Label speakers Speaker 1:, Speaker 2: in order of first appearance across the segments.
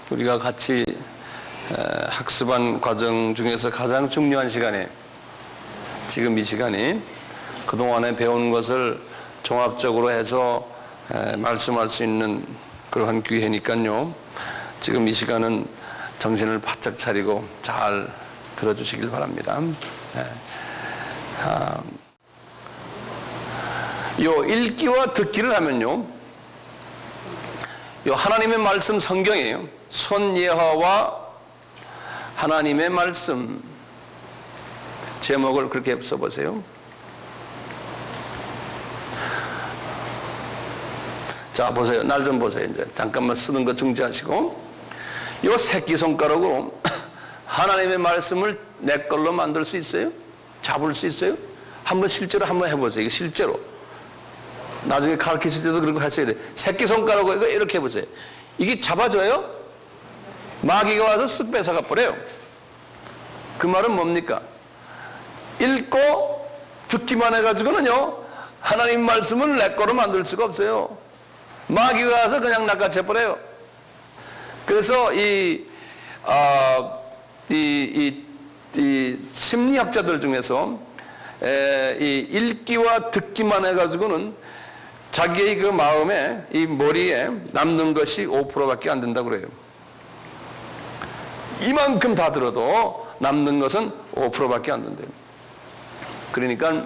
Speaker 1: 우리가 같이 학습한 과정 중에서 가장 중요한 시간에 지금 이 시간이 그동안에 배운 것을 종합적으로 해서 말씀할 수 있는 그러한 기회니까요. 지금 이 시간은 정신을 바짝 차리고 잘 들어주시길 바랍니다. 요 읽기와 듣기를 하면요, 요 하나님의 말씀 성경이에요. 손 여호와 하나님의 말씀, 제목을 그렇게 써보세요. 자, 보세요. 날 좀 보세요. 이제 잠깐만 쓰는 거 중지하시고, 요 새끼손가락으로 하나님의 말씀을 내 걸로 만들 수 있어요? 잡을 수 있어요? 한번 실제로 한번 해보세요. 이게 실제로 나중에 가르치실 때도 그런 거 하셔야 돼요. 새끼손가락으로 이거 이렇게 해보세요. 이게 잡아줘요? 마귀가 와서 쓱 뺏어가 버려요. 그 말은 뭡니까? 읽고 듣기만 해가지고는요, 하나님 말씀을 내 거로 만들 수가 없어요. 마귀가 와서 그냥 낚아채 버려요. 그래서 이 심리학자들 중에서 이 읽기와 듣기만 해가지고는 자기의 그 마음에, 이 머리에 남는 것이 5%밖에 안 된다고 그래요. 이만큼 다 들어도 남는 것은 5%밖에 안 된대요. 그러니까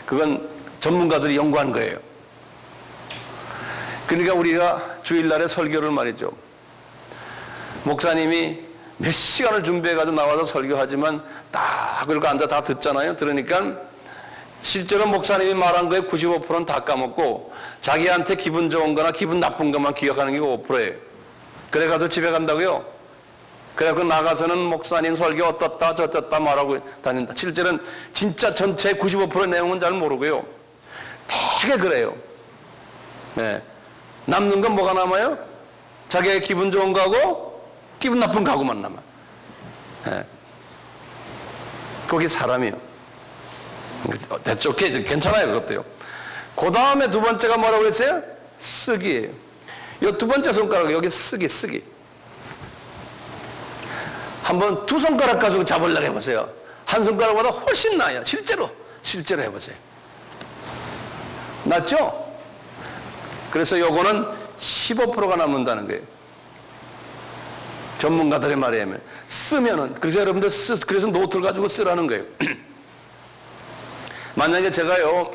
Speaker 1: 그건 전문가들이 연구한 거예요. 그러니까 우리가 주일날에 설교를 말이죠, 목사님이 몇 시간을 준비해가지고 나와서 설교하지만 딱 그리고 앉아 다 듣잖아요. 그러니까 실제로 목사님이 말한 거에 95%는 다 까먹고 자기한테 기분 좋은 거나 기분 나쁜 것만 기억하는 게 5%예요. 그래가지고 집에 간다고요. 그래갖고 나가서는 목사님 설교 어떻다 저떻다 말하고 다닌다. 실제로는 진짜 전체 95% 내용은 잘 모르고요. 되게 그래요. 네. 남는 건 뭐가 남아요? 자기의 기분 좋은 거하고 기분 나쁜 거하고만 남아. 네. 그게 사람이요. 대충 괜찮아요. 그것도요. 그 다음에 두 번째가 뭐라고 그랬어요? 쓰기예요. 이 두 번째 손가락, 여기 쓰기. 한번 두 손가락 가지고 잡으려고 해보세요. 한 손가락보다 훨씬 나아요. 실제로 해보세요. 낫죠? 그래서 요거는 15%가 남는다는 거예요. 전문가들의 말에 의하면. 쓰면은, 그래서 여러분들 그래서 노트를 가지고 쓰라는 거예요. 만약에 제가요,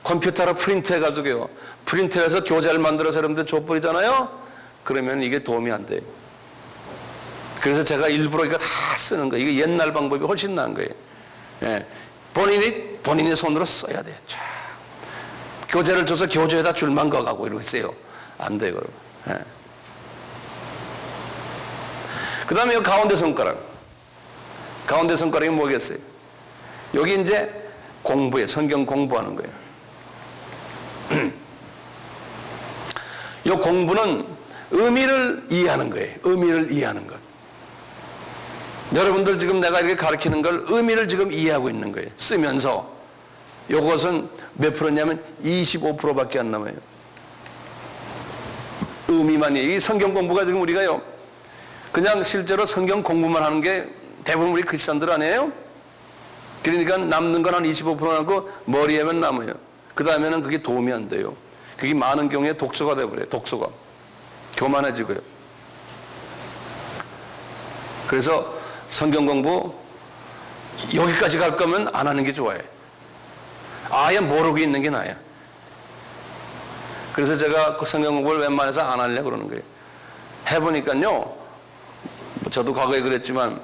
Speaker 1: 컴퓨터로 프린트 해가지고요, 프린트해서 교재를 만들어서 여러분들 줘버리잖아요? 그러면 이게 도움이 안 돼요. 그래서 제가 일부러 이거 다 쓰는 거예요. 이게 옛날 방법이 훨씬 나은 거예요. 예. 본인의 손으로 써야 돼요. 쫙. 교재를 줘서 교재에다 줄만 거가고 이러고 있어요. 안 돼요, 여러분. 예. 그 다음에 이 가운데 손가락. 가운데 손가락이 뭐겠어요? 여기 이제 공부에 성경 공부하는 거예요. 이 공부는 의미를 이해하는 거예요. 의미를 이해하는 것. 여러분들 지금 내가 이렇게 가르치는 걸 의미를 지금 이해하고 있는 거예요. 쓰면서. 이것은 몇 프로냐면 25%밖에 안 남아요. 의미만 이 성경 공부가 지금 우리가요, 그냥 실제로 성경 공부만 하는 게 대부분 우리 크리스천들 아니에요? 그러니까 남는 건 한 25% 남고 머리에만 남아요. 그 다음에는 그게 도움이 안 돼요. 그게 많은 경우에 독소가 돼버려요. 독소가. 교만해지고요. 그래서 성경 공부 여기까지 갈 거면 안 하는 게 좋아요. 아예 모르고 있는 게 나아요. 그래서 제가 그 성경 공부를 웬만해서 안 하려고 그러는 거예요. 해보니까요, 저도 과거에 그랬지만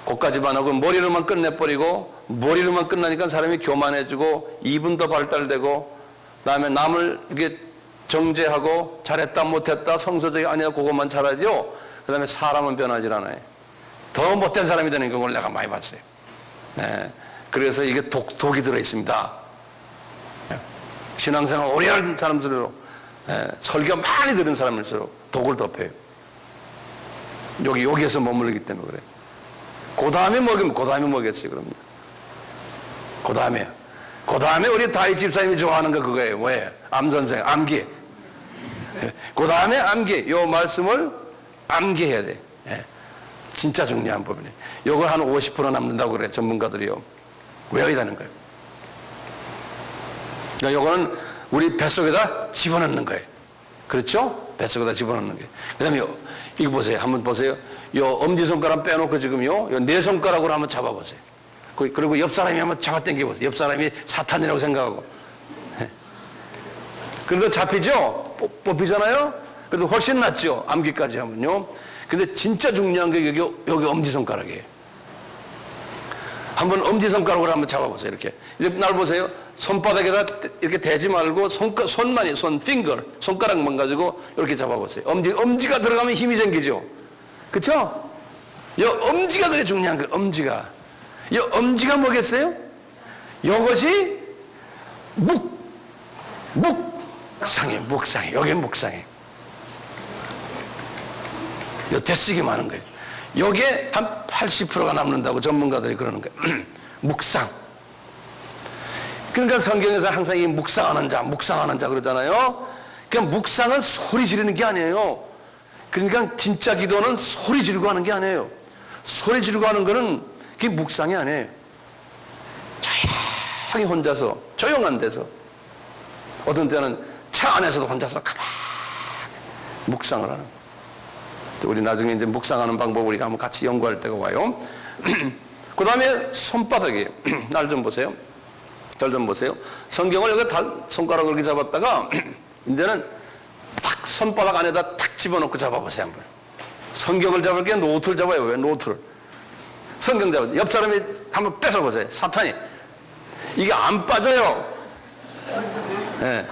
Speaker 1: 그까지만 하고 머리로만 끝내버리고, 머리로만 끝나니까 사람이 교만해지고 입은 더 발달되고, 그 다음에 남을 이렇게 정죄하고 잘했다 못했다 성서적이 아니라 그것만 잘하죠. 그 다음에 사람은 변하지 않아요. 더 못된 사람이 되는 경우를 내가 많이 봤어요. 네. 그래서 이게 독이 들어있습니다. 신앙생활 오래 한 사람들로, 설교 많이 들은 사람일수록 독을 덮여요. 여기에서 머무르기 때문에 그래요. 그 다음에 뭐겠어요, 그럼요. 그 다음에 우리 다윗 집사님이 좋아하는 거 그거예요. 뭐예요? 암선생, 암기. 그 다음에 암기, 요 말씀을 암기해야 돼. 예. 진짜 중요한 부분이. 요걸 한 50% 남는다고 그래, 전문가들이요. 외워야 되는 거예요. 그러니까 요거는 우리 뱃속에다 집어넣는 거예요. 그렇죠? 뱃속에다 집어넣는 거예요. 그 다음에 이거 보세요. 한번 보세요. 요 엄지손가락 빼놓고 지금요, 요 네 손가락으로 한번 잡아보세요. 그리고 옆 사람이 한번 잡아당겨보세요. 옆 사람이 사탄이라고 생각하고. 그래도 잡히죠? 뽑히잖아요? 그래도 훨씬 낫죠? 암기까지 하면요. 근데 진짜 중요한 게 여기 엄지손가락이에요. 한번 엄지손가락으로 한번 잡아보세요. 이렇게 날 보세요. 손바닥에다 이렇게 대지 말고 손만이, 손가락만 가지고 이렇게 잡아보세요. 엄지가 들어가면 힘이 생기죠? 그쵸? 이 엄지가 그게 중요한 거예요. 엄지가. 이 엄지가 뭐겠어요? 이것이 묵상해. 여기 묵상해. 요 대식이 많은 거예요. 요게 한 80%가 남는다고 전문가들이 그러는 거예요. 묵상. 그러니까 성경에서 항상 이 묵상하는 자 그러잖아요. 그냥 묵상은 소리 지르는 게 아니에요. 그러니까 진짜 기도는 소리 지르고 하는 게 아니에요. 소리 지르고 하는 거는 그게 묵상이 아니에요. 조용히 혼자서, 조용한 데서. 어떤 때는 차 안에서도 혼자서 가만히 묵상을 하는 거예요. 우리 나중에 이제 묵상하는 방법을 우리가 한번 같이 연구할 때가 와요. 그 다음에 손바닥이에요. 날 좀 보세요. 절 좀 보세요. 성경을 여기 손가락을 이렇게 잡았다가 이제는 탁 손바닥 안에다 탁 집어넣고 잡아보세요. 한번. 성경을 잡을 게 노트를 잡아요. 왜 노트를? 성경 잡아요. 옆 사람이 한번 뺏어보세요. 사탄이. 이게 안 빠져요. 예. 네.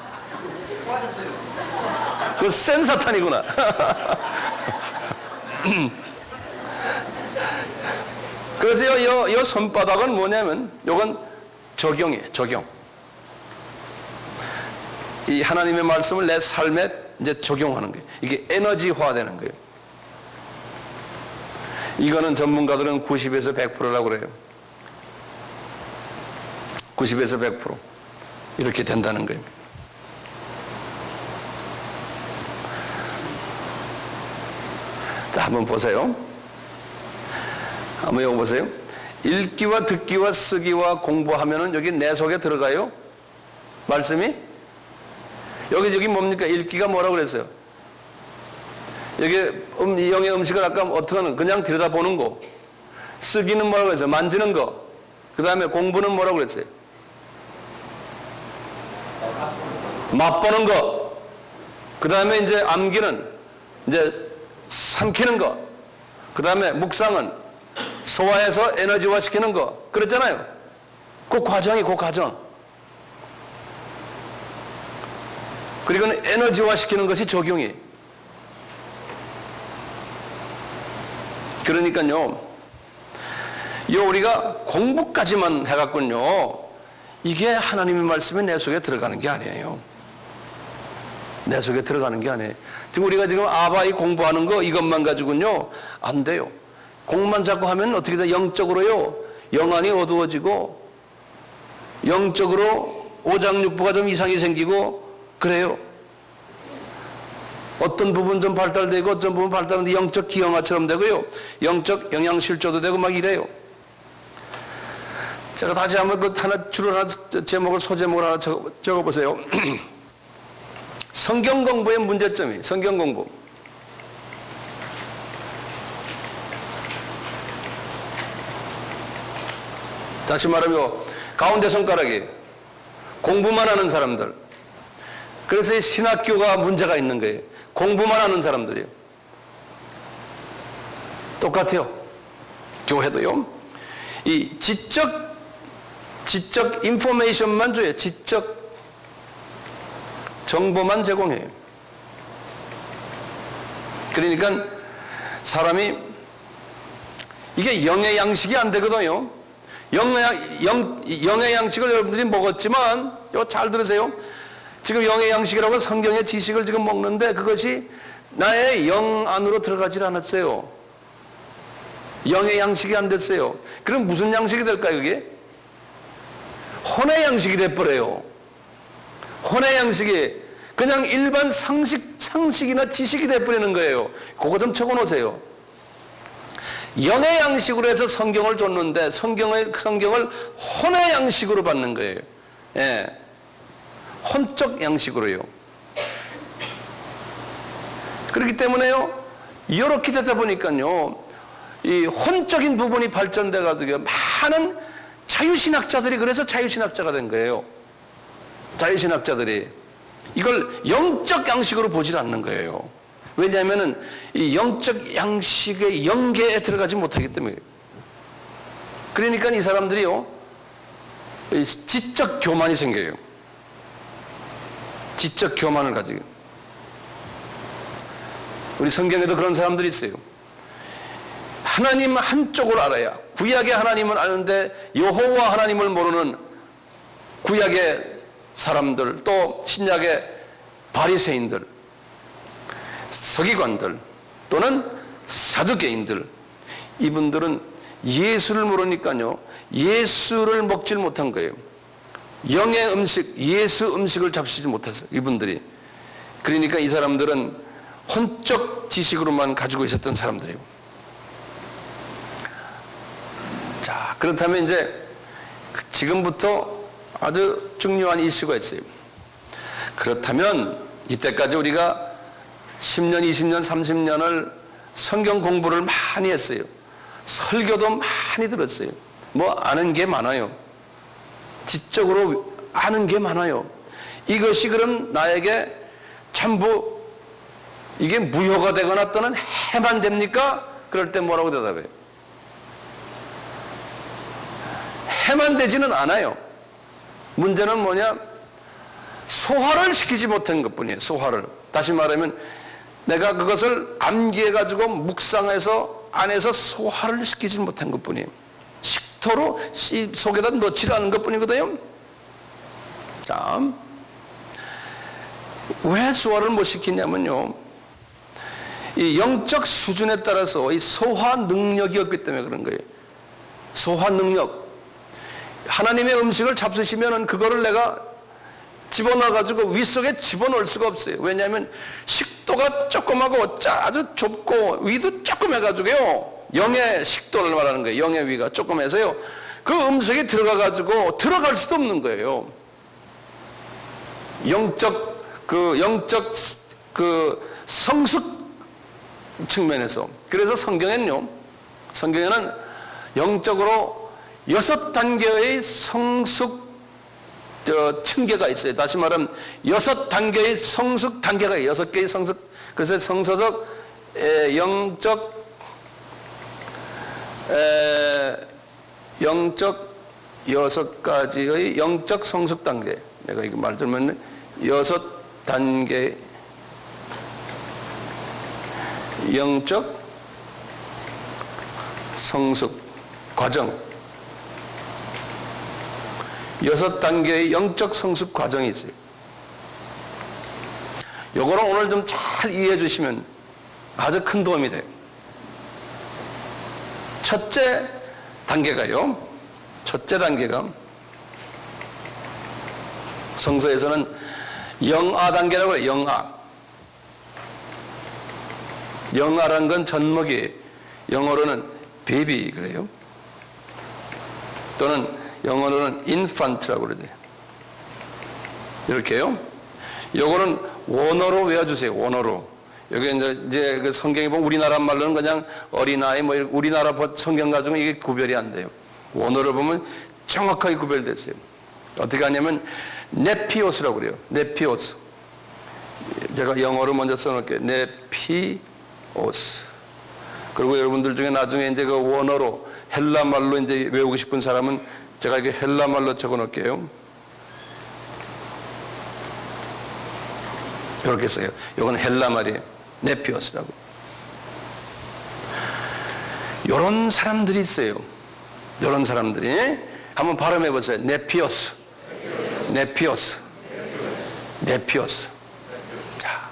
Speaker 1: 그건 센 사탄이구나. 그래서 이 손바닥은 뭐냐면 요건 적용이에요. 적용. 이 하나님의 말씀을 내 삶에 이제 적용하는 거예요. 이게 에너지화 되는 거예요. 이거는 전문가들은 90에서 100%라고 그래요. 90에서 100% 이렇게 된다는 거예요. 자, 한번 보세요. 한번 이거 보세요. 읽기와 듣기와 쓰기와 공부하면은 여기 내 속에 들어가요? 말씀이? 여기 뭡니까? 읽기가 뭐라고 그랬어요? 여기 영의 음식을 아까 어떻게 하는? 그냥 들여다보는 거. 쓰기는 뭐라고 그랬어요? 만지는 거. 그 다음에 공부는 뭐라고 그랬어요? 맛보는 거. 그 다음에 이제 암기는 이제 삼키는 거. 그 다음에 묵상은 소화해서 에너지화 시키는 거. 그랬잖아요. 그 과정이 그 과정. 그리고 에너지화 시키는 것이 적용이. 그러니까요. 우리가 공부까지만 해갖군요. 이게 하나님의 말씀이 내 속에 들어가는 게 아니에요. 내 속에 들어가는 게 아니에요. 지금 우리가 지금 아바이 공부하는 거 이것만 가지고는요 안 돼요. 공만 자꾸 하면 어떻게 돼? 영적으로요 영안이 어두워지고 영적으로 오장육부가 좀 이상이 생기고 그래요. 어떤 부분 좀 발달되고 어떤 부분 발달하는데 영적 기형아처럼 되고요. 영적 영양실조도 되고 막 이래요. 제가 다시 한번 그 하나 줄 하나 제목을 소제목을 하나 적어보세요. 성경 공부의 문제점이 성경 공부. 다시 말하면 가운데 손가락이 공부만 하는 사람들. 그래서 이 신학교가 문제가 있는 거예요. 공부만 하는 사람들이요. 똑같아요. 교회도요. 이 지적 인포메이션만 줘요. 지적 정보만 제공해요. 그러니까 사람이 이게 영의 양식이 안 되거든요. 영의 양식을 여러분들이 먹었지만 이거 잘 들으세요. 지금 영의 양식이라고 성경의 지식을 지금 먹는데 그것이 나의 영 안으로 들어가질 않았어요. 영의 양식이 안 됐어요. 그럼 무슨 양식이 될까요? 그게? 혼의 양식이 돼버려요. 혼의 양식이. 그냥 일반 상식이나 지식이 돼버리는 거예요. 그거 좀 적어놓으세요. 영의 양식으로 해서 성경을 줬는데 성경을 혼의 양식으로 받는 거예요. 예. 혼적 양식으로요. 그렇기 때문에요, 이렇게 되다 보니까요, 이 혼적인 부분이 발전돼 가지고 많은 자유신학자들이 그래서 자유신학자가 된 거예요. 자유신학자들이 이걸 영적 양식으로 보질 않는 거예요. 왜냐하면은 이 영적 양식의 영계에 들어가지 못하기 때문에. 그러니까 이 사람들이요, 지적 교만이 생겨요. 지적 교만을 가지고. 우리 성경에도 그런 사람들이 있어요. 하나님 한쪽을 알아야, 구약의 하나님은 아는데 여호와 하나님을 모르는 구약의 사람들, 또 신약의 바리새인들, 서기관들 또는 사두개인들, 이분들은 예수를 모르니까요, 예수를 먹질 못한 거예요. 영의 음식, 예수 음식을 잡수지 못해서 이분들이. 그러니까 이 사람들은 혼적 지식으로만 가지고 있었던 사람들이에요. 자, 그렇다면 이제 지금부터 아주 중요한 이슈가 있어요. 그렇다면 이때까지 우리가 10년, 20년, 30년을 성경 공부를 많이 했어요. 설교도 많이 들었어요. 뭐 아는 게 많아요. 지적으로 아는 게 많아요. 이것이 그럼 나에게 전부 이게 무효가 되거나 또는 해만 됩니까? 그럴 때 뭐라고 대답해요? 해만 되지는 않아요. 문제는 뭐냐? 소화를 시키지 못한 것뿐이에요. 소화를. 다시 말하면 내가 그것을 암기해가지고 묵상해서 안에서 소화를 시키지 못한 것뿐이에요. 식토로 속에다 넣지 않은 것뿐이거든요. 자, 왜 소화를 못 시키냐면요, 이 영적 수준에 따라서 이 소화 능력이 없기 때문에 그런 거예요. 소화 능력. 하나님의 음식을 잡수시면은 그거를 내가 집어넣어가지고 위 속에 집어넣을 수가 없어요. 왜냐하면 식도가 조그마고 아주 좁고 위도 조그매가지고요, 영의 식도를 말하는 거예요. 영의 위가 조그매서요, 그 음식이 들어가가지고 들어갈 수도 없는 거예요. 영적 성숙 측면에서. 그래서 성경에는 영적으로 6단계의 성숙 층계가 있어요. 다시 말하면 6단계의 성숙 단계가 있어요. 6개의 성숙. 그래서 성서적 영적 6가지의 영적 성숙 단계. 내가 이거 말 들으면 6단계 영적 성숙 과정. 6단계의 영적 성숙 과정이 있어요. 요거를 오늘 좀 잘 이해해 주시면 아주 큰 도움이 돼요. 첫째 단계가 성서에서는 영아 단계라고 해요. 영아라는 건 젖먹이, 영어로는 베이비 그래요. 또는 영어로는 인펀트라고 그러죠. 이렇게요. 요거는 원어로 외워주세요. 원어로. 여기 이제 그 성경에 보면 우리나라 말로는 그냥 어린아이, 뭐 우리나라 성경 가지고는 이게 구별이 안 돼요. 원어를 보면 정확하게 구별됐어요. 어떻게 하냐면 네피오스라고 그래요. 네피오스. 제가 영어로 먼저 써놓을게요. 네피오스. 그리고 여러분들 중에 나중에 이제 그 원어로 헬라 말로 이제 외우고 싶은 사람은 제가 이게 헬라 말로 적어 놓을게요. 이렇게 써요. 이건 헬라 말이에요. 네피오스라고. 이런 사람들이 있어요. 이런 사람들이. 한번 발음해 보세요. 네피오스. 네피오스. 네피오스. 자,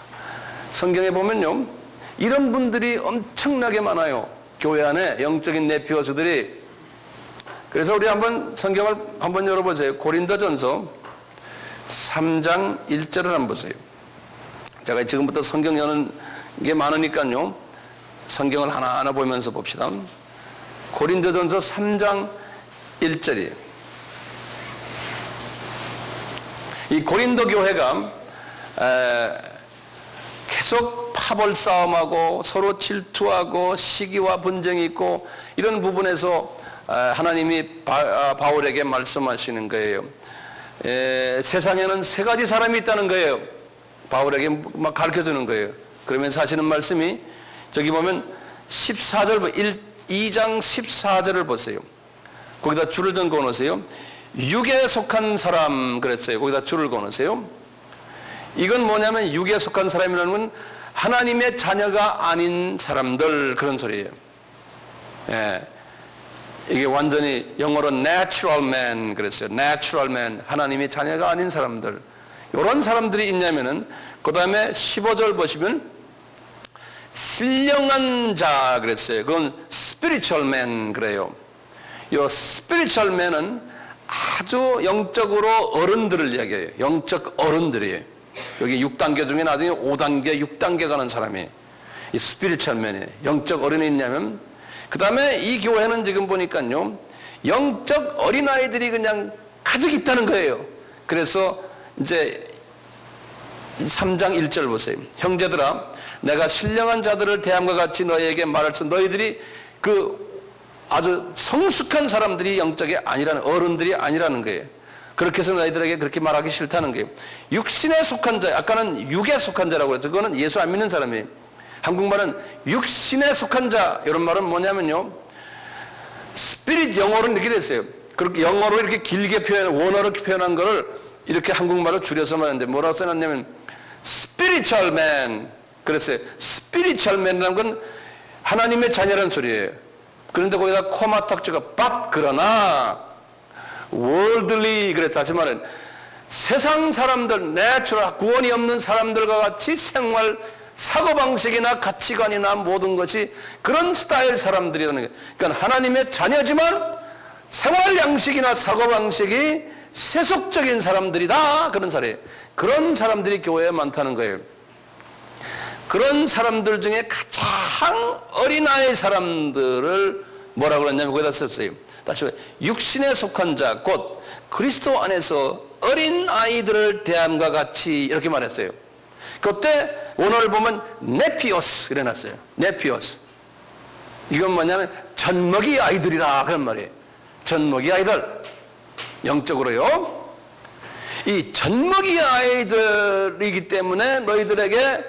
Speaker 1: 성경에 보면요, 이런 분들이 엄청나게 많아요. 교회 안에 영적인 네피오스들이. 그래서 우리 한번 성경을 한번 열어보세요. 고린도전서 3장 1절을 한번 보세요. 제가 지금부터 성경 여는 게 많으니까요. 성경을 하나하나 보면서 봅시다. 고린도전서 3장 1절이에요. 이 고린도 교회가 계속 파벌 싸움하고 서로 질투하고 시기와 분쟁이 있고 이런 부분에서 하나님이 바울에게 말씀하시는 거예요. 세상에는 세 가지 사람이 있다는 거예요. 바울에게 막 가르쳐주는 거예요. 그러면서 하시는 말씀이 저기 보면 14절 2장 14절을 보세요. 거기다 줄을 좀 그어놓으세요. 육에 속한 사람 그랬어요. 거기다 줄을 그어놓으세요. 이건 뭐냐면 육에 속한 사람이라는 건 하나님의 자녀가 아닌 사람들 그런 소리예요. 예. 이게 완전히 영어로 natural man 그랬어요. natural man, 하나님의 자녀가 아닌 사람들. 이런 사람들이 있냐면은 그 다음에 15절 보시면 신령한 자 그랬어요. 그건 spiritual man 그래요. 이 spiritual man은 아주 영적으로 어른들을 이야기해요. 영적 어른들이에요. 여기 6단계 중에 나중에 5단계, 6단계 가는 사람이 이 spiritual man이에요. 영적 어른이 있냐면 그 다음에 이 교회는 지금 보니까요 영적 어린아이들이 그냥 가득 있다는 거예요. 그래서 이제 3장 1절 보세요. 형제들아 내가 신령한 자들을 대함과 같이 너희에게 말할서 너희들이 그 아주 성숙한 사람들이 영적이 아니라는 어른들이 아니라는 거예요. 그렇게 해서 너희들에게 그렇게 말하기 싫다는 거예요. 육신에 속한 자, 아까는 육에 속한 자라고 그랬죠. 그거는 예수 안 믿는 사람이에요. 한국말은 육신에 속한 자 이런 말은 뭐냐면요 스피릿 영어로 이렇게 됐어요. 그렇게 영어로 이렇게 길게 원어로 표현한 거를 이렇게 한국말로 줄여서 말하는데 뭐라고 써놨냐면 spiritual man 그랬어요. spiritual man이라는 건 하나님의 자녀라는 소리예요. 그런데 거기다 코마 탁 찍어 but 그러나 worldly 그래서 다시 말하면 세상 사람들 natural 구원이 없는 사람들과 같이 생활 사고방식이나 가치관이나 모든 것이 그런 스타일 사람들이라는 거예요. 그러니까 하나님의 자녀지만 생활 양식이나 사고방식이 세속적인 사람들이다 그런 사례예요. 그런 사람들이 교회에 많다는 거예요. 그런 사람들 중에 가장 어린아이 사람들을 뭐라고 그랬냐면 거기다 썼어요. 다시 육신에 속한 자 곧 그리스도 안에서 어린아이들을 대함과 같이 이렇게 말했어요. 그때 원어를 보면 네피오스 이래놨어요. 네피오스. 이건 뭐냐면 젖먹이 아이들이라 그런 말이에요. 젖먹이 아이들. 영적으로요. 이 젖먹이 아이들이기 때문에 너희들에게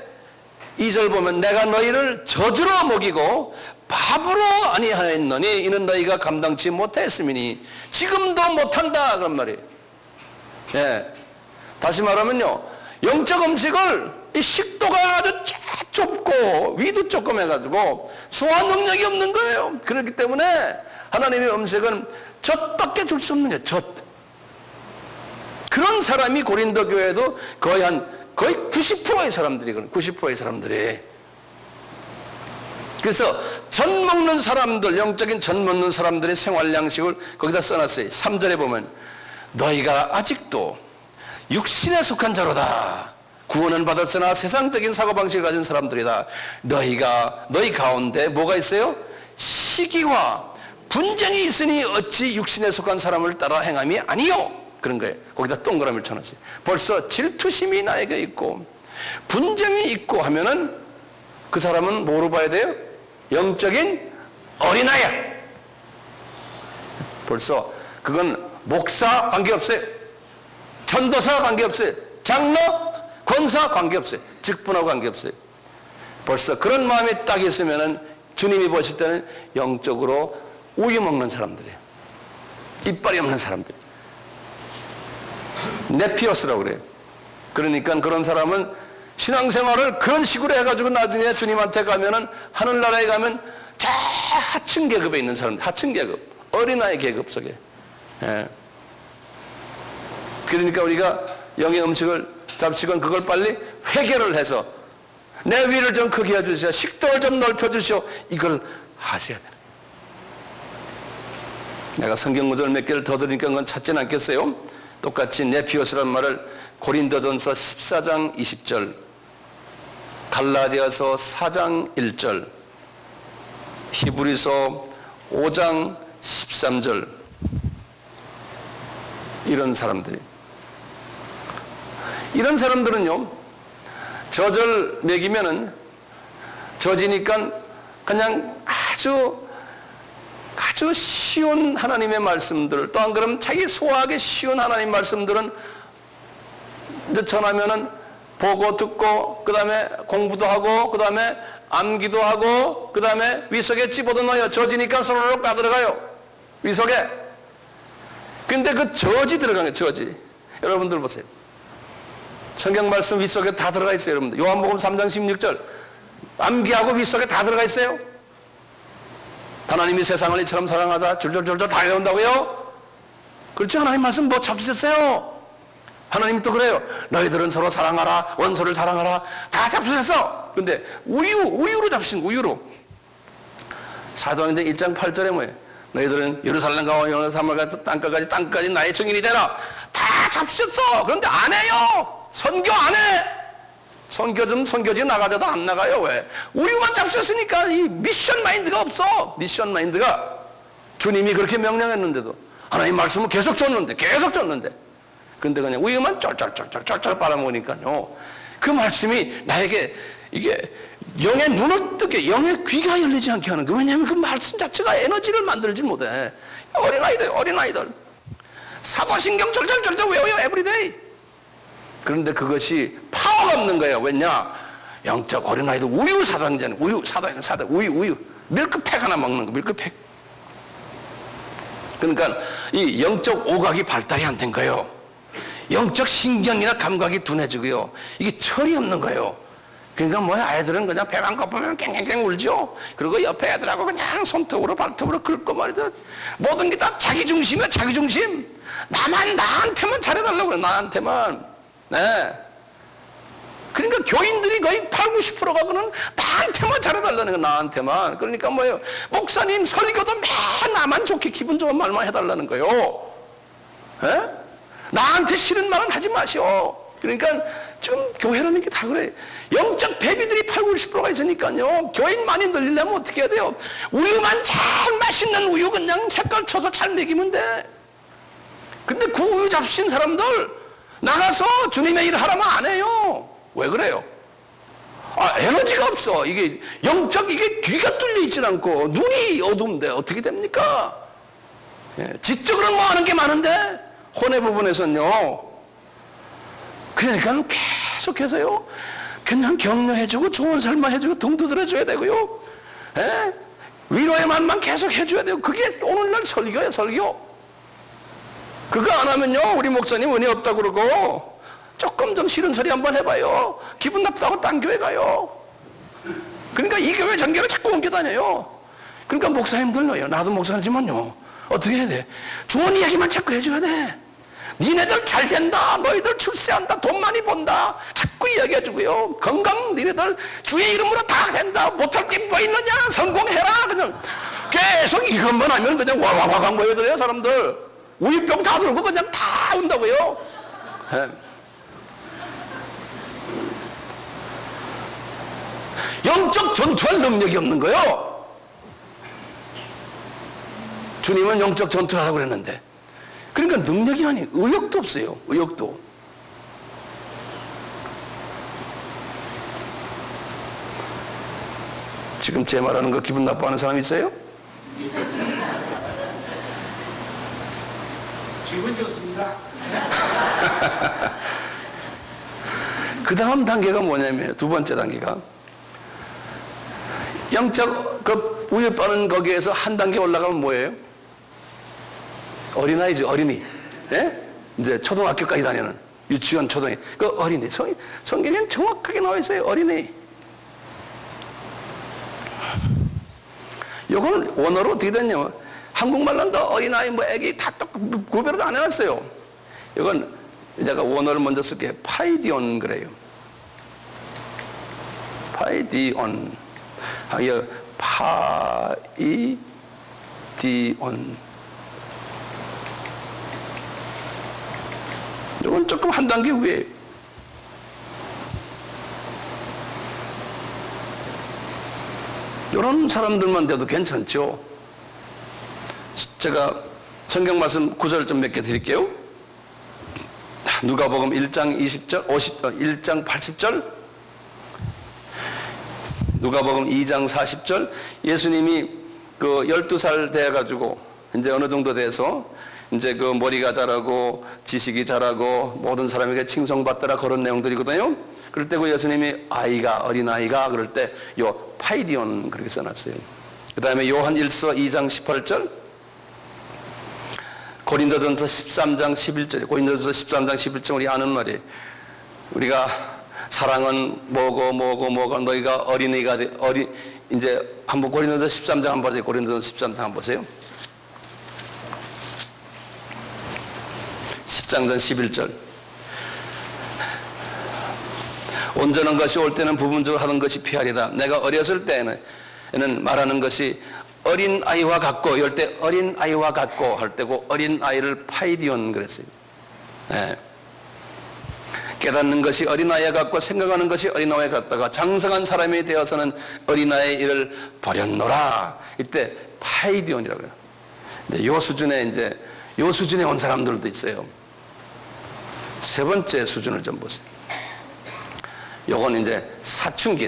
Speaker 1: 2절 보면 내가 너희를 젖으로 먹이고 밥으로 아니하였노니 이는 너희가 감당치 못했음이니 지금도 못한다 그런 말이에요. 예. 다시 말하면요 영적 음식을 이 식도가 아주 좁고 위도 조금 해가지고 소화 능력이 없는 거예요. 그렇기 때문에 하나님의 음식은 젖밖에 줄 수 없는 거예요. 젖. 그런 사람이 고린도 교회도 거의 90%의 사람들이 90%의 사람들이. 그래서 젖 먹는 사람들, 영적인 젖 먹는 사람들의 생활 양식을 거기다 써놨어요. 3절에 보면 너희가 아직도 육신에 속한 자로다. 구원은 받았으나 세상적인 사고방식을 가진 사람들이다. 너희 가운데 뭐가 있어요? 시기와 분쟁이 있으니 어찌 육신에 속한 사람을 따라 행함이 아니요. 그런 거예요. 거기다 동그라미를 쳐놨어요. 벌써 질투심이 나에게 있고 분쟁이 있고 하면은 그 사람은 뭐로 봐야 돼요? 영적인 어린아이야. 벌써 그건 목사 관계없어요. 전도사 관계없어요. 장로, 권사 관계없어요. 직분하고 관계없어요. 벌써 그런 마음이 딱 있으면은 주님이 보실 때는 영적으로 우유 먹는 사람들이에요. 이빨이 없는 사람들. 네피어스라고 그래요. 그러니까 그런 사람은 신앙생활을 그런 식으로 해가지고 나중에 주님한테 가면은 하늘나라에 가면 저 하층 계급에 있는 사람들, 하층 계급, 어린아이 계급 속에. 예. 그러니까 우리가 영의 음식을 잡치건 그걸 빨리 회개를 해서 내 위를 좀 크게 해주시오, 식도를 좀 넓혀주시오, 이걸 하셔야 돼요. 내가 성경 구절 몇 개를 더 드리니까 그건 찾지는 않겠어요. 똑같이 네피오스라는 말을 고린도전서 14장 20절 갈라디아서 4장 1절, 히브리서 5장 13절, 이런 사람들은요, 저절 먹이면은 져지니까 그냥 아주 쉬운 하나님의 말씀들, 또 안 그러면 자기 소화하기 쉬운 하나님 말씀들은 이제 전하면은 보고 듣고, 그 다음에 공부도 하고, 그 다음에 암기도 하고, 그 다음에 위속에 집어도 넣어요. 져지니까 손으로 따들어가요, 위속에. 근데 그 저지 들어간 게 저지. 여러분들 보세요. 성경 말씀 윗속에 다 들어가 있어요, 여러분들. 요한복음 3장 16절. 암기하고 윗속에 다 들어가 있어요. 하나님이 세상을 이처럼 사랑하자 줄줄줄줄 다 외운다고요? 그렇죠? 하나님 말씀 뭐 잡수셨어요? 하나님 또 그래요. 너희들은 서로 사랑하라, 원수를 사랑하라, 다 잡수셨어. 근데 우유로 잡수신 우유로. 사도행전 1장 8절에 뭐예요? 너희들은 예루살렘과 사마리아 땅까지 나의 증인이 되라. 다 잡수셨어. 그런데 안 해요. 선교 안 해. 선교지 나가자도 안 나가요. 왜? 우유만 잡수셨으니까 이 미션 마인드가 없어. 미션 마인드가. 주님이 그렇게 명령했는데도 하나님 말씀은 계속 줬는데 근데 그냥 우유만 쫄쫄 빨아먹으니까요, 그 말씀이 나에게 이게 영의 눈을 뜨게, 영의 귀가 열리지 않게 하는 거예요. 왜냐하면 그 말씀 자체가 에너지를 만들지 못해. 어린아이들 사도신경 절절 외워요, 에브리데이. 그런데 그것이 파워가 없는 거예요. 왜냐? 영적 어린아이들 우유 사당전, 우유 밀크팩 하나 먹는 거, 밀크팩. 그러니까 이 영적 오각이 발달이 안 된 거예요. 영적 신경이나 감각이 둔해지고요, 이게 철이 없는 거예요. 그러니까 뭐야, 아이들은 그냥 배만 고프면 깽깽깽 울죠. 그리고 옆에 애들하고 그냥 손톱으로 발톱으로 긁고 말이죠. 모든 게 다 자기 중심이야, 자기 중심. 나한테만 잘해달라고 그래, 나한테만. 네. 그러니까 교인들이 거의 80~90%가 그는 나한테만 잘해달라는 거, 나한테만. 그러니까 뭐예요, 목사님 설교도 맨 나만 좋게 기분 좋은 말만 해달라는 거예요. 네? 나한테 싫은 말은 하지 마시오. 그러니까 지금 교회라는 게 다 그래. 영적 배비들이 80~90%가 있으니까요, 교인 많이 늘리려면 어떻게 해야 돼요? 우유만 잘 맛있는 우유 그냥 색깔 쳐서 잘 먹이면 돼. 근데 그 우유 잡수신 사람들 나가서 주님의 일을 하라면 안 해요. 왜 그래요? 에너지가 없어. 이게 영적, 이게 귀가 뚫려 있질 않고 눈이 어두운데 어떻게 됩니까? 지적으로는 뭐 하는 게 많은데 혼의 부분에서는요, 그러니까 계속해서요, 그냥 격려해주고 좋은 삶만 해주고 등 두드려줘야 되고요, 위로의 말만 계속 해줘야 되고, 그게 오늘날 설교예요, 설교. 그거 안 하면요, 우리 목사님 은혜 없다고 그러고, 조금 좀 싫은 소리 한번 해봐요, 기분 나쁘다고 딴 교회 가요. 그러니까 이 교회 전 교회 자꾸 옮겨 다녀요. 그러니까 목사님들도요, 나도 목사지만요, 어떻게 해야 돼? 좋은 이야기만 자꾸 해줘야 돼. 니네들 잘 된다, 너희들 출세한다, 돈 많이 번다, 자꾸 이야기해주고요. 건강 니네들 주의 이름으로 다 된다, 못할 게 뭐 있느냐, 성공해라. 그냥 계속 이것만 하면 그냥 와와와강 모여들어요, 사람들. 우유병 다 들고 그냥 다 온다고요. 영적 전투할 능력이 없는 거예요. 주님은 영적 전투를 하라고 그랬는데, 그러니까 능력이 아니, 의욕도 없어요. 의욕도. 지금 제 말하는 거 기분 나빠하는 사람 있어요?
Speaker 2: 기분 좋습니다.
Speaker 1: 그 다음 단계가 뭐냐면, 두 번째 단계가 영적 그 우유 빠는 거기에서 한 단계 올라가면 뭐예요? 어린아이죠, 어린이. 예? 이제 초등학교까지 다니는, 유치원, 초등이, 그 어린이. 성경에는 정확하게 나와 있어요, 어린이. 요거는 원어로 어떻게 됐냐면, 한국말로도 어린아이, 뭐 애기 다 구별을 안 해놨어요. 이건 내가 원어를 먼저 쓸게. 파이디온 그래요. 파이디온. 이거 파이디온. 이건 조금 한 단계 위에. 이런 사람들만 돼도 괜찮죠. 제가 성경 말씀 구절 좀 몇 개 드릴게요. 누가복음 1장 20절, 1장 80절, 누가복음 2장 40절. 예수님이 그 12살 돼가지고 이제 어느 정도 돼서 이제 그 머리가 자라고 지식이 자라고 모든 사람에게 칭송받더라 그런 내용들이거든요. 그럴 때 그 예수님이 어린아이가 그럴 때 요 파이디온 그렇게 써놨어요. 그 다음에 요한 1서 2장 18절, 고린도전서 13장 11절, 고린도전서 13장 11절 우리 아는 말이에요. 우리가 사랑은 뭐고 너희가 어린이가 이제 한번 고린도전서 13장 한번 보세요. 고린도전서 13장 한번 보세요. 10장 전 11절. 온전한 것이 올 때는 부분적으로 하는 것이 피하리라. 내가 어렸을 때는 말하는 것이 어린아이와 같고, 이럴 때 어린아이와 같고 할 때고, 어린아이를 파이디온 그랬어요. 네. 깨닫는 것이 어린아이와 같고 생각하는 것이 어린아이와 같다가 장성한 사람이 되어서는 어린아이의 일을 버렸노라. 이때 파이디온이라고 해요. 근데 요 수준에 온 사람들도 있어요. 세 번째 수준을 좀 보세요. 요건 이제 사춘기.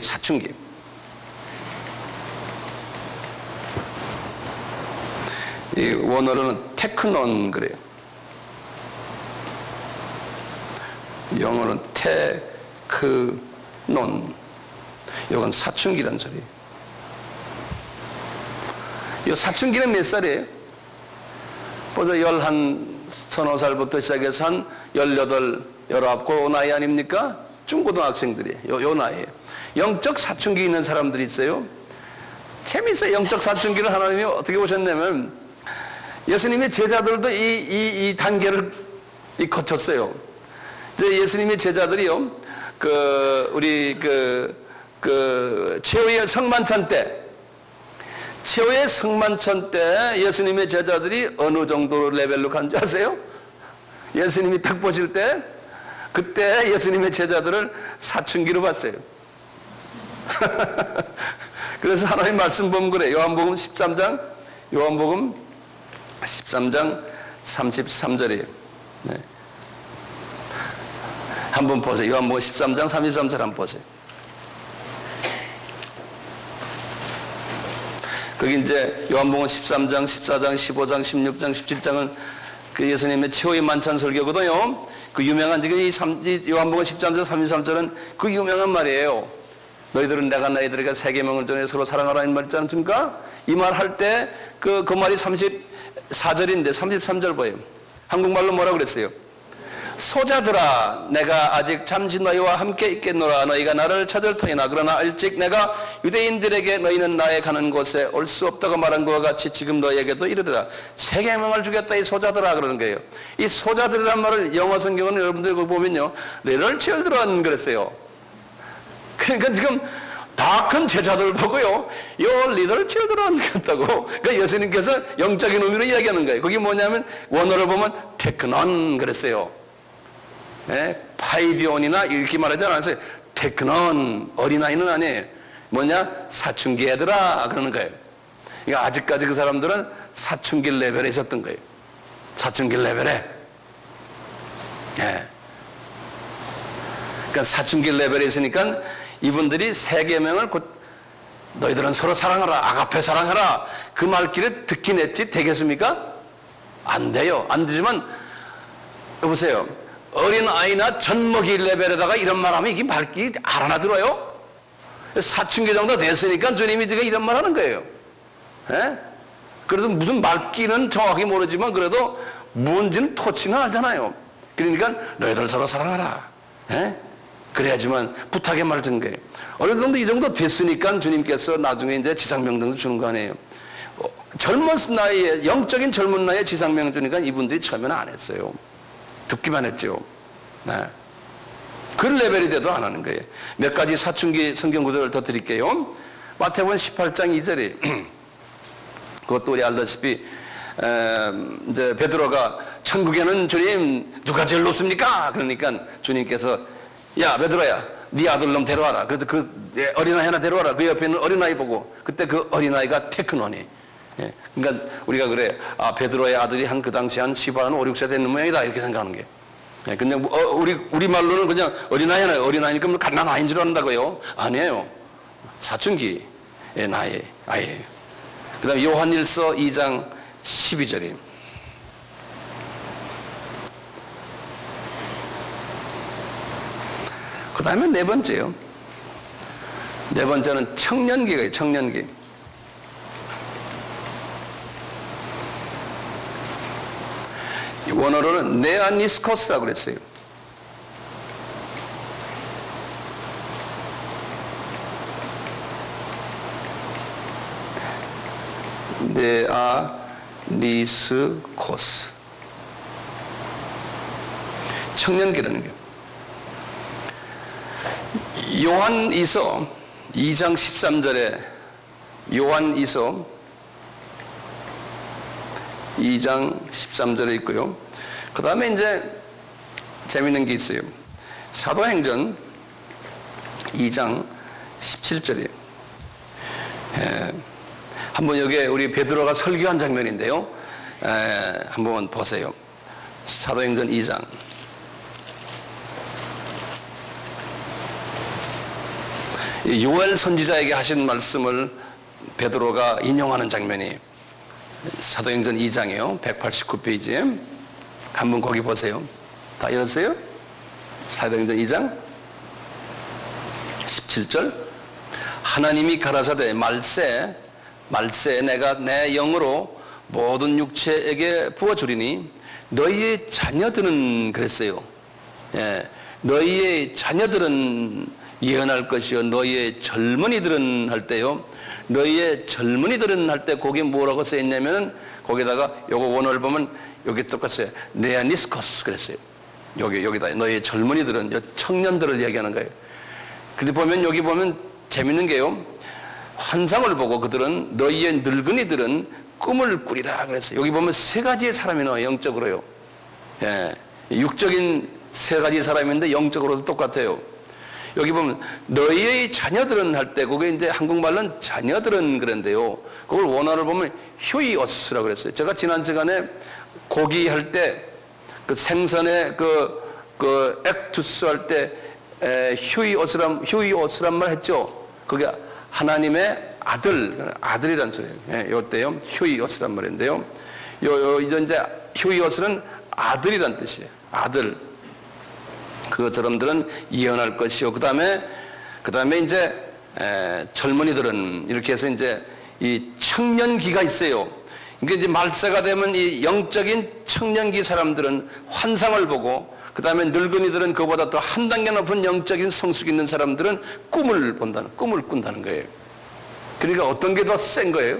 Speaker 1: 이 원어로는 테크논 그래요. 영어로는 테크논. 이건 사춘기란 소리예요. 이 사춘기는 몇 살이에요? 보자, 11, 살부터 시작해서 한 18, 19, 그 나이 아닙니까? 중고등학생들이에요. 요 나이에요. 영적 사춘기 있는 사람들이 있어요. 재밌어요. 영적 사춘기를 하나님이 어떻게 보셨냐면, 예수님의 제자들도 이 단계를 거쳤어요. 이제 예수님의 제자들이요, 최후의 성만찬 때, 예수님의 제자들이 어느 정도 레벨로 간지 아세요? 예수님이 딱 보실 때, 그때 예수님의 제자들을 사춘기로 봤어요. 그래서 하나님 말씀 보면 그래. 요한복음 13장 33절이에요. 네. 한번 보세요. 요한복음 13장 33절 한번 보세요. 거기 이제 요한복음 13장, 14장, 15장, 16장, 17장은 그 예수님의 최후의 만찬 설교거든요. 그 유명한 이 요한복음 13장 33절은 그 유명한 말이에요. 너희들은 내가 너희들에게 세 계명을 전해 서로 사랑하라 이 말 있지 않습니까? 이 말 할 때 그 말이 34절인데 33절 보여요. 한국말로 뭐라고 그랬어요? 소자들아, 내가 아직 잠시 너희와 함께 있겠노라. 너희가 나를 찾을 터이나 그러나 일찍 내가 유대인들에게 너희는 나의 가는 곳에 올 수 없다고 말한 것과 같이 지금 너희에게도 이르리라. 세 계명을 주겠다 이 소자들아 그러는 거예요. 이 소자들이란 말을 영어 성경은 여러분들 보면요, little children 그랬어요. 그러니까 지금 다 큰 제자들 보고요, 요 little children 같다고. 그러니까 예수님께서 영적인 의미로 이야기하는 거예요. 그게 뭐냐면 원어를 보면 테크논 그랬어요. 네? 파이디온이나 이렇게 말하지 않았어요. 테크논, 어린아이는 아니에요. 뭐냐? 사춘기 애들아 그러는 거예요. 그러니까 아직까지 그 사람들은 사춘기 레벨에 있었던 거예요. 사춘기 레벨에. 네. 그러니까 사춘기 레벨에 있으니까 이분들이 세 계명을 너희들은 서로 사랑하라, 아가페 사랑하라 그 말귀를 듣긴 했지 되겠습니까? 안 돼요. 안 되지만 여보세요, 어린아이나 젖먹이 레벨에다가 이런 말하면 이게 말귀 알아들어요? 사춘기 정도 됐으니까 주님이 지금 이런 말 하는 거예요. 에? 그래도 무슨 말귀는 정확히 모르지만 그래도 뭔지는 토치는 알잖아요. 그러니까 너희들 서로 사랑하라. 에? 그래야지만 부탁의 말을 든 거예요. 어느 정도 이 정도 됐으니까 주님께서 나중에 이제 지상명령도 주는 거 아니에요. 젊은 나이에, 영적인 젊은 나이에 지상명령 주니까 이분들이 처음에는 안 했어요. 듣기만 했죠. 네. 그 레벨이 돼도 안 하는 거예요. 몇 가지 사춘기 성경 구절을 더 드릴게요. 마태복음 18장 2절이 그것도 우리 알다시피 이제 베드로가 천국에는 주님 누가 제일 높습니까? 그러니까 주님께서 야 베드로야, 네 아들놈 데려와라. 그래서 어린아이 하나 데려와라. 그 옆에 있는 어린아이 보고 그때 그 어린아이가 테크논이. 예. 그러니까 우리가 그래. 베드로의 아들이 그 당시 한 15한 5, 6세 되는 모양이다. 이렇게 생각하는 게. 예. 그냥 우리 말로는 그냥 어린아이 하나, 어린아이니까 뭐 갓난아이인 줄 안다고요. 아니에요. 사춘기의 나이, 아이예요. 그 다음에 요한일서 2장 12절입니다. 그 다음에 네 번째요. 네 번째는 청년기가 청년기. 원어로는 네아니스코스라고 그랬어요. 네아니스코스. 청년기라는 게. 요한이서 2장 13절에 요한이서 2장 13절에 있고요. 그 다음에 이제 재밌는 게 있어요. 사도행전 2장 17절이에요. 한번 여기에 우리 베드로가 설교한 장면인데요. 한번 보세요. 사도행전 2장. 요엘 선지자에게 하신 말씀을 베드로가 인용하는 장면이 사도행전 2장이요. 189페이지에 한번 거기 보세요. 다 읽었어요? 사도행전 2장 17절. 하나님이 가라사대 말세 내가 내 영으로 모든 육체에게 부어주리니 너희의 자녀들은 그랬어요. 예, 너희의 자녀들은 예언할 것이요 너희의 젊은이들은 할 때요. 너희의 젊은이들은 할 때 거기에 뭐라고 써있냐면은 거기다가 요거 원어를 보면 여기 똑같아요. 네아니스코스 그랬어요. 여기다 너희의 젊은이들은 청년들을 얘기하는 거예요. 근데 보면 여기 보면 재밌는 게요. 환상을 보고 그들은 너희의 늙은이들은 꿈을 꾸리라 그랬어요. 여기 보면 세 가지의 사람이 나와요. 영적으로요. 예, 육적인 세 가지 사람인데 영적으로도 똑같아요. 여기 보면 너희의 자녀들은 할 때 그게 이제 한국말로는 자녀들은 그런데요. 그걸 원어를 보면 휴이오스라고 그랬어요. 제가 지난 시간에 고기 할 때 그 생선의 그 액투스 할 때 휴이오스란 말 했죠. 그게 하나님의 아들이란 소리예요. 예, 요때요. 휴이오스란 말인데요. 이제 휴이오스는 아들이란 뜻이에요. 아들. 그 사람들은 예언할 것이요. 그 다음에 이제 젊은이들은 이렇게 해서 이제 이 청년기가 있어요. 그러니까 이제 말세가 되면 이 영적인 청년기 사람들은 환상을 보고 그 다음에 늙은이들은 그보다 더 한 단계 높은 영적인 성숙이 있는 사람들은 꿈을 꾼다는 거예요. 그러니까 어떤 게 더 센 거예요?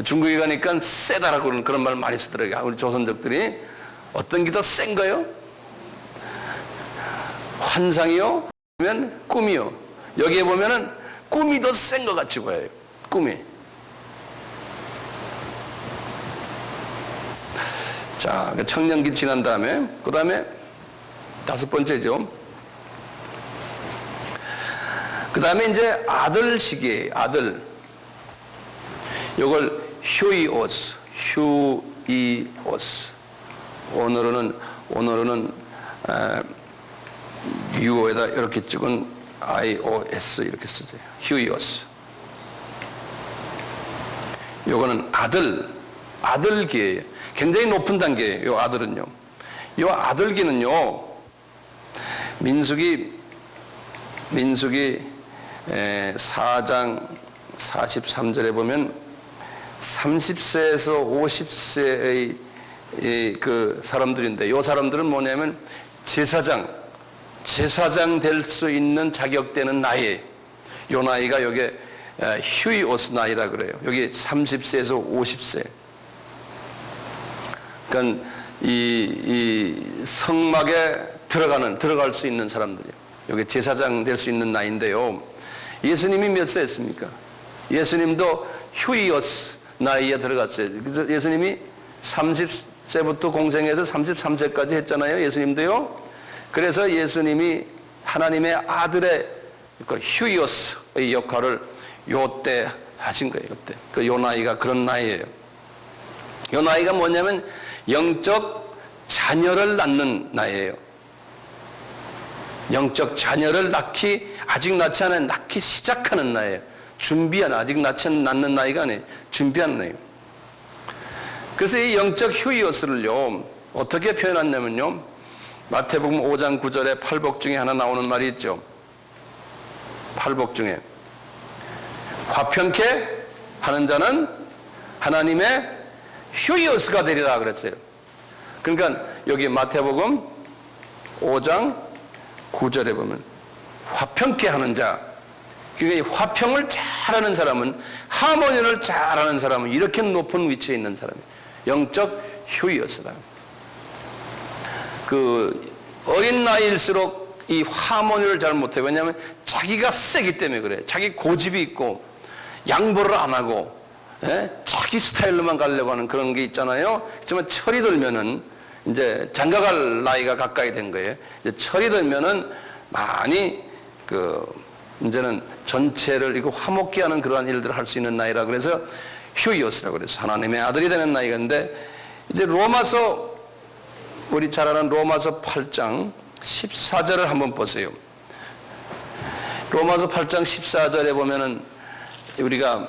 Speaker 1: 중국에 가니까 세다라고 그런 말 많이 쓰더라고요. 우리 조선족들이. 어떤 게 더 센 거예요? 환상이요? 아니면 꿈이요? 여기에 보면은 꿈이 더 센 것 같이 보여요. 꿈이. 자, 청년기 지난 다음에, 그 다음에 다섯 번째죠. 그 다음에 이제 아들 시기예요. 아들. 요걸 휴이오스. 오늘은 유어에다 이렇게 찍은 IOS 이렇게 쓰세요. 휴이오스. 요거는 아들기예요. 굉장히 높은 단계예요. 요 아들은요. 요 아들기는요. 민수기 4장 43절에 보면 30세에서 50세의 그 사람들인데 요 사람들은 뭐냐면 제사장 될 수 있는 자격되는 나이에 요 나이가 여기 휴이오스 나이라 그래요. 여기 30세에서 50세. 그러니까 이 성막에 들어갈 수 있는 사람들이요. 여기 제사장 될 수 있는 나이인데요. 예수님이 몇 세였습니까? 예수님도 휴이오스 나이에 들어갔어요. 그래서 예수님이 30세부터 공생해서 33세까지 했잖아요. 예수님도요. 그래서 예수님이 하나님의 아들의 그 휴이오스의 역할을 요때 하신 거예요. 요때. 그 요 나이가 그런 나이예요. 요 나이가 뭐냐면 영적 자녀를 낳는 나이예요. 영적 자녀를 아직 낳지 않은 낳기 시작하는 나이예요. 아직 낳는 나이가 아니에요. 준비하는 나이예요. 그래서 이 영적 휴이오스를요, 어떻게 표현했냐면요, 마태복음 5장 9절에 팔복 중에 하나 나오는 말이 있죠. 팔복 중에 화평케 하는 자는 하나님의 휴이오스가 되리라 그랬어요. 그러니까 여기 마태복음 5장 9절에 보면 화평케 하는 자, 그러니까 화평을 잘하는 사람은, 하모니를 잘하는 사람은 이렇게 높은 위치에 있는 사람이에요. 영적 휴이오스다. 그 어린 나이일수록 이 하모니를 잘 못해요. 왜냐하면 자기가 세기 때문에 그래. 자기 고집이 있고 양보를 안 하고, 자기 스타일로만 가려고 하는 그런 게 있잖아요. 하지만 철이 들면은 이제 장가갈 나이가 가까이 된 거예요. 이제 철이 들면은 많이 이제는 전체를 이거 화목케 하는 그러한 일들을 할 수 있는 나이라 그래서 휴이오스라고 그래서 하나님의 아들이 되는 나이인데, 이제 로마서, 우리 잘 아는 로마서 8장 14절을 한번 보세요. 로마서 8장 14절에 보면은 우리가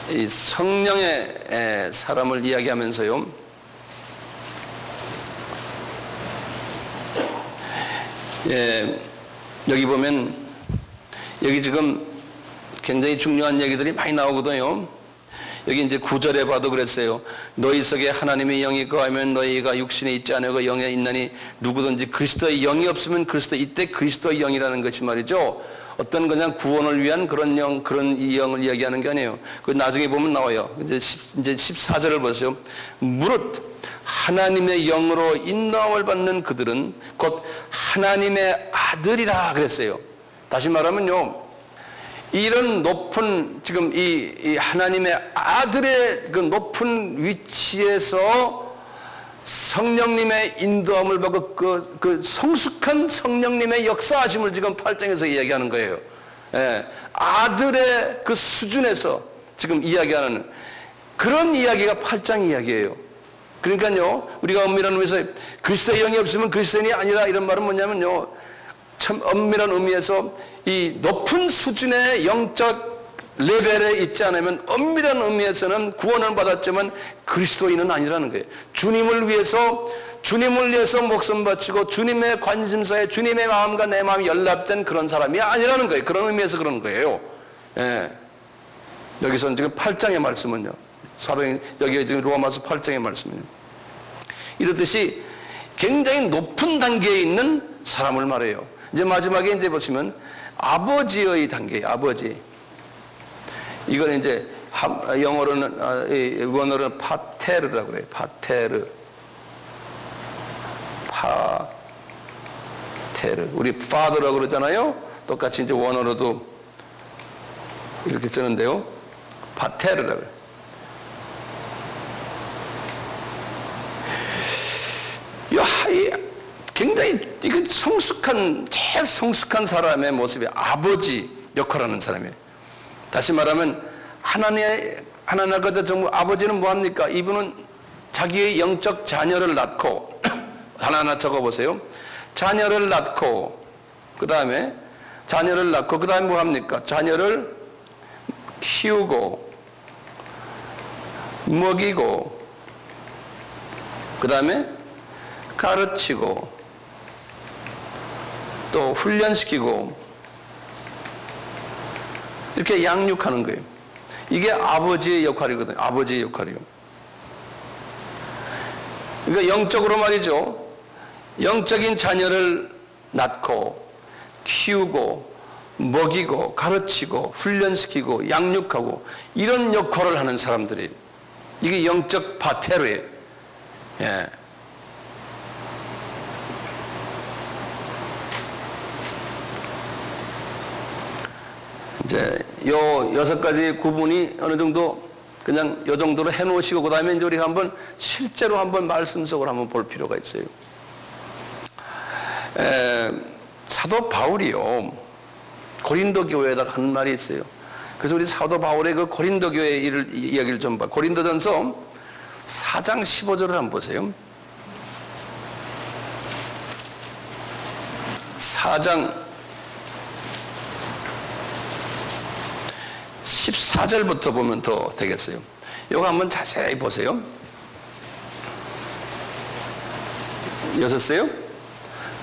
Speaker 1: 이 성령의 사람을 이야기하면서요, 여기 보면 여기 지금 굉장히 중요한 얘기들이 많이 나오거든요. 여기 이제 9절에 봐도 그랬어요. 너희 속에 하나님의 영이 거하면 너희가 육신에 있지 않으고 영에 있나니 누구든지 그리스도의 영이 없으면 그리스도, 이때 그리스도의 영이라는 것이 말이죠, 어떤 그냥 구원을 위한 그런 영, 그런 이 영을 이야기하는 게 아니에요. 그 나중에 보면 나와요. 이제 14절을 보세요. 무릇 하나님의 영으로 인도함을 받는 그들은 곧 하나님의 아들이라 그랬어요. 다시 말하면요, 이런 높은, 지금 이 하나님의 아들의 그 높은 위치에서 성령님의 인도함을 받고 그 성숙한 성령님의 역사하심을 지금 8장에서 이야기하는 거예요. 아들의 그 수준에서 지금 이야기하는 그런 이야기가 8장 이야기예요. 그러니까요, 우리가 엄밀한 의미에서 그리스도의 영이 없으면 그리스도인이 아니라 이런 말은 뭐냐면요, 참 엄밀한 의미에서 이 높은 수준의 영적 레벨에 있지 않으면 엄밀한 의미에서는 구원을 받았지만 그리스도인은 아니라는 거예요. 주님을 위해서 목숨 바치고 주님의 관심사에 주님의 마음과 내 마음이 연합된 그런 사람이 아니라는 거예요. 그런 의미에서 그런 거예요. 여기서는 지금 8장의 말씀은요, 사도행, 여기 지금 로마서 8장의 말씀은요, 이렇듯이 굉장히 높은 단계에 있는 사람을 말해요. 이제 마지막에 이제 보시면 아버지의 단계예요. 아버지. 이걸 이제 영어로는, 원어로는 파테르라고 그래요. 파테르. 우리 father라고 그러잖아요. 똑같이 이제 원어로도 이렇게 쓰는데요. 파테르라고 그래요. 굉장히 이게 제일 성숙한 사람의 모습이 아버지 역할하는 사람이에요. 다시 말하면 하나님의 정부 아버지는 뭐합니까? 이분은 자기의 영적 자녀를 낳고 하나하나 적어보세요. 자녀를 낳고 그 다음에 뭐합니까? 자녀를 키우고 먹이고 그 다음에 가르치고 또 훈련시키고 이렇게 양육하는 거예요. 이게 아버지의 역할이거든요. 아버지의 역할이요. 그러니까 영적으로 말이죠, 영적인 자녀를 낳고 키우고 먹이고 가르치고 훈련시키고 양육하고 이런 역할을 하는 사람들이, 이게 영적 파테르예요. 이제 요 6가지 구분이 어느 정도 그냥 요 정도로 해놓으시고 그 다음에 이제 우리가 실제로 한번 말씀 속으로 한번 볼 필요가 있어요. 사도 바울이요, 고린도 교회에다가 하는 말이 있어요. 그래서 우리 사도 바울의 그 고린도 교회 이야기를 좀 봐. 고린도전서 4장 15절을 한번 보세요. 4장 14절부터 보면 더 되겠어요. 이거 한번 자세히 보세요. 여셨어요?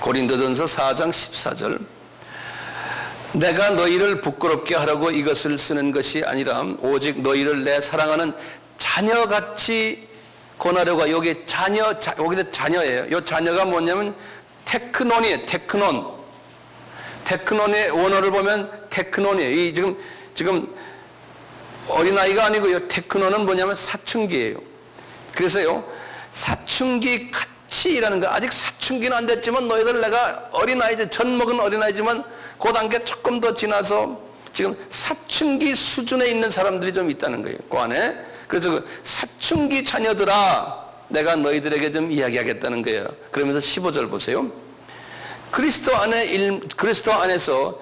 Speaker 1: 고린도전서 4장 14절. 내가 너희를 부끄럽게 하라고 이것을 쓰는 것이 아니라 오직 너희를 내 사랑하는 자녀같이 권하려고. 여기 여기도 자녀예요. 이 자녀가 뭐냐면 테크논이에요. 테크논의 원어를 보면 테크논이에요. 이 지금 어린아이가 아니고요. 테크논은 뭐냐면 사춘기예요. 그래서요, 사춘기 같이라는 거, 아직 사춘기는 안 됐지만 너희들 내가 어린아이지, 젖먹은 어린아이지만 그 단계 조금 더 지나서 지금 사춘기 수준에 있는 사람들이 좀 있다는 거예요. 그 안에. 그래서 그 사춘기 자녀들아, 내가 너희들에게 좀 이야기하겠다는 거예요. 그러면서 15절 보세요. 그리스도 안에서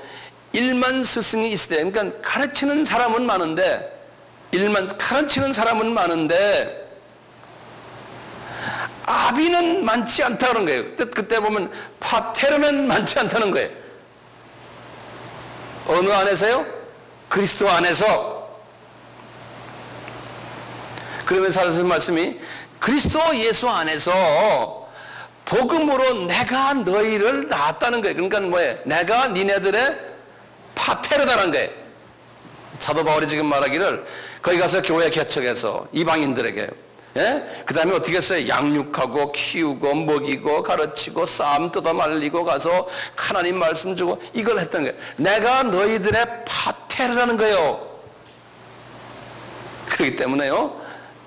Speaker 1: 일만 스승이 있을 때, 그러니까 가르치는 사람은 많은데, 아비는 많지 않다는 거예요. 그때 보면 파테르는 많지 않다는 거예요. 어느 안에서요? 그리스도 안에서. 그러면서 하신 말씀이 그리스도 예수 안에서 복음으로 내가 너희를 낳았다는 거예요. 그러니까 뭐예요? 내가 니네들의 파테르다는 거예요. 사도 바울이 지금 말하기를 거기 가서 교회 개척해서 이방인들에게, 예? 그 다음에 어떻게 했어요? 양육하고 키우고 먹이고 가르치고 쌈 뜯어 말리고 가서 하나님 말씀 주고 이걸 했던 거예요. 내가 너희들의 파테르라는 거예요. 그렇기 때문에요,